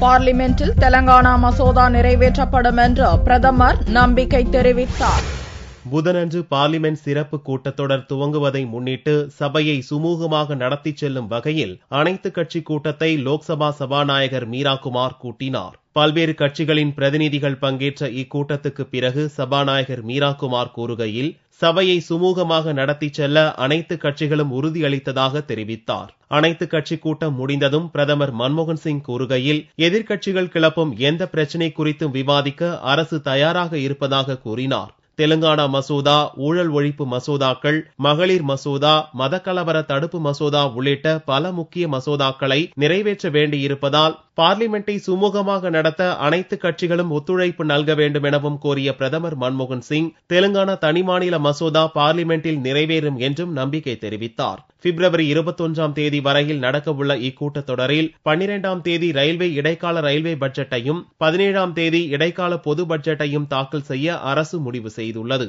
பார்லிமென்டில் தெலங்கானா மசோதா நிறைவேற்றப்படும் என்று பிரதமர் நம்பிக்கை தெரிவித்தார். புதனன்று பார்லிமென்ட் சிறப்பு கூட்டத்தொடர் துவங்குவதை முன்னிட்டு சபையை சுமூகமாக நடத்திச் செல்லும் வகையில் அனைத்துக் கட்சி கூட்டத்தை லோக்சபா சபாநாயகர் மீராகுமார் கூட்டினார். பல்வேறு கட்சிகளின் பிரதிநிதிகள் பங்கேற்ற இக்கூட்டத்துக்கு பிறகு சபாநாயகர் மீராகுமார் கூறுகையில், சபையை சுமூகமாக நடத்திச் செல்ல அனைத்து கட்சிகளும் உறுதியளித்ததாக தெரிவித்தார். அனைத்து கட்சி கூட்டம் முடிந்ததும் பிரதமர் மன்மோகன் சிங் கூறுகையில், எதிர்க்கட்சிகள் கிளப்பும் எந்த பிரச்சினை குறித்தும் விவாதிக்க அரசு தயாராக இருப்பதாக கூறினார். தெலுங்கானா மசோதா, ஊழல் ஒழிப்பு மசோதாக்கள், மகளிர் மசோதா, மதக்கலவர தடுப்பு மசோதா உள்ளிட்ட பல முக்கிய மசோதாக்களை நிறைவேற்ற வேண்டியிருப்பதால் பார்லிமெண்டை சுமூகமாக நடத்த அனைத்து கட்சிகளும் ஒத்துழைப்பு நல்க வேண்டும் எனவும் கோரிய பிரதமர் மன்மோகன் சிங், தெலுங்கானா தனிமாநில மசோதா பார்லிமெண்டில் நிறைவேறும் என்றும் நம்பிக்கை தெரிவித்தார். பிப்ரவரி 21ஆம் தேதி வரையில் நடக்கவுள்ள இக்கூட்டத்தொடரில் 12ஆம் தேதி ரயில்வே இடைக்கால ரயில்வே பட்ஜெட்டையும் 17ஆம் தேதி இடைக்கால பொது பட்ஜெட்டையும் தாக்கல் செய்ய அரசு முடிவு செய்துள்ளது.